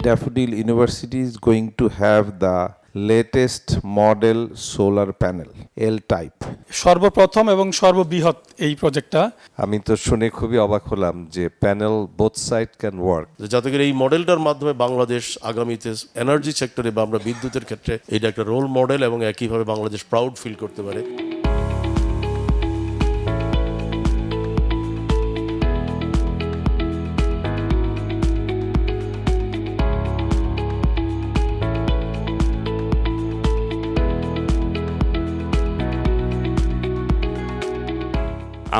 Daffodil University is going to have the latest model solar panel, L-type. সর্বপ্রথম এবং সর্ববৃহৎ এই প্রজেক্টটা। আমি তো শুনে খুবই অবাক হলাম যে panel both side can work. যাতে করে এই মডেলটার মাধ্যমে বাংলাদেশ আগামীতে এনার্জি সেক্টরে বা আমরা বিদ্যুতের ক্ষেত্রে এটা একটা রোল মডেল এবং একইভাবে বাংলাদেশ প্রাউড ফিল করতে পারে।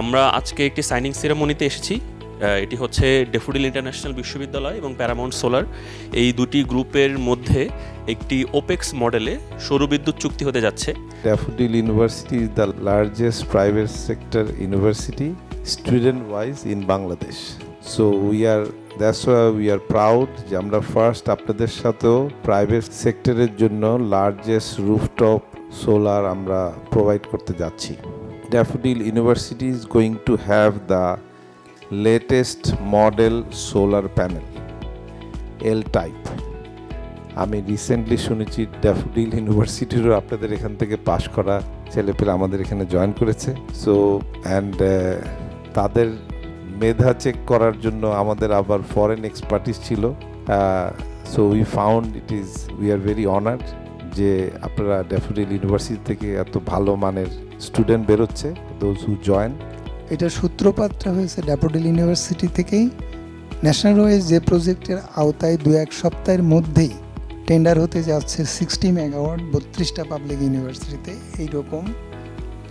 আমরা আজকে একটি সাইনিং সেরেমনিতে এসেছি। এটি হচ্ছে ড্যাফোডিল ইন্টারন্যাশনাল বিশ্ববিদ্যালয় এবং প্যারামাউন্ট সোলার এই দুটি গ্রুপের মধ্যে একটি ওপেক্স মডেলে সৌরবিদ্যুৎ চুক্তি হতে যাচ্ছে। Daffodil University is the largest private sector university student-wise in Bangladesh. So that's why we are proud যে আমরা ফার্স্ট আপনাদের সাথেও প্রাইভেট সেক্টরের জন্য লার্জেস্ট রুফটপ সোলার আমরা প্রোভাইড করতে যাচ্ছি। Daffodil University is going to have the latest model solar panel, L-type. আমি রিসেন্টলি শুনেছি ড্যাফোডিল ইউনিভার্সিটিরও আপনাদের এখান থেকে পাশ করা ছেলেপেলে আমাদের এখানে জয়েন করেছে। সো অ্যান্ড তাদের মেধা চেক করার জন্য আমাদের আবার ফরেন এক্সপার্টিস ছিল। So we are very honoured যে আপনারা ড্যাফোডিল ইউনিভার্সিটি থেকে এত ভালো মানের স্টুডেন্ট বেরোচ্ছে, দোজ হু জয়েন। এটার সূত্রপাতটা হয়েছে ড্যাফোডিল ইউনিভার্সিটি থেকেই। ন্যাশনাল ওয়েজ যে প্রজেক্টের আওতায় 2-1 সপ্তাহের মধ্যেই টেন্ডার হতে যাচ্ছে 60 মেগাওয়াট 32টা পাবলিক ইউনিভার্সিটিতে, এইরকম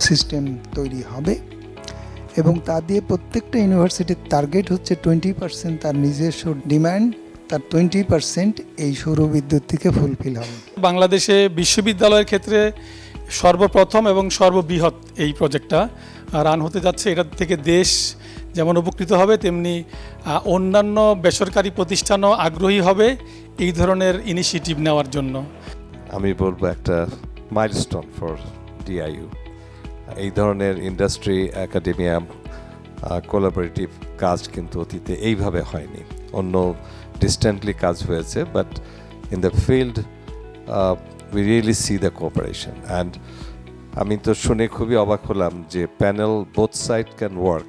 সিস্টেম তৈরি হবে এবং তা দিয়ে প্রত্যেকটা ইউনিভার্সিটির টার্গেট হচ্ছে 20% তার নিজস্ব ডিমান্ড, তার 20% এই সৌরবিদ্যুৎ থেকে ফুলফিল হবে। বাংলাদেশে বিশ্ববিদ্যালয়ের ক্ষেত্রে সর্বপ্রথম এবং সর্ববৃহৎ এই প্রজেক্টটা রান হতে যাচ্ছে। এটা থেকে দেশ যেমন উপকৃত হবে, তেমনি অন্যান্য বেসরকারি প্রতিষ্ঠানও আগ্রহী হবে এই ধরনের ইনিশিয়েটিভ নেওয়ার জন্য। আমি বলবো একটা মাইলস্টোন ফর ডিআইইউ। এই ধরনের ইন্ডাস্ট্রি একাডেমিয়া কোলাবোরেটিভ কাজ কিন্তু অতীতে এইভাবে হয়নি, অন্য ডিস্ট্যান্টলি কাজ হয়েছে, but in the field we really see the cooperation. And আমি তো শুনে খুবই অবাক হলাম যে panel both side can work.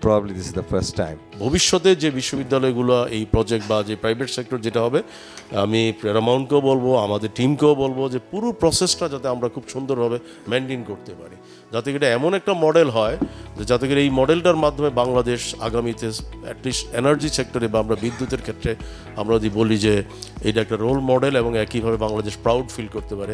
Probably this is the first time. ভবিষ্যতে যে বিশ্ববিদ্যালয়গুলো এই প্রজেক্ট বা যে প্রাইভেট সেক্টর যেটা হবে, আমি প্যারামাউন্টকেও বলবো, আমাদের টিমকেও বলবো যে পুরো প্রসেসটা যাতে আমরা খুব সুন্দরভাবে মেনটেন করতে পারি, যাতে এটা এমন একটা মডেল হয় যে যাতে করে এই মডেলটার মাধ্যমে বাংলাদেশ আগামীতে অ্যাটলিস্ট এনার্জি সেক্টরে বা আমরা বিদ্যুতের ক্ষেত্রে আমরা যদি বলি যে এটা একটা রোল মডেল এবং একইভাবে বাংলাদেশ প্রাউড ফিল করতে পারে।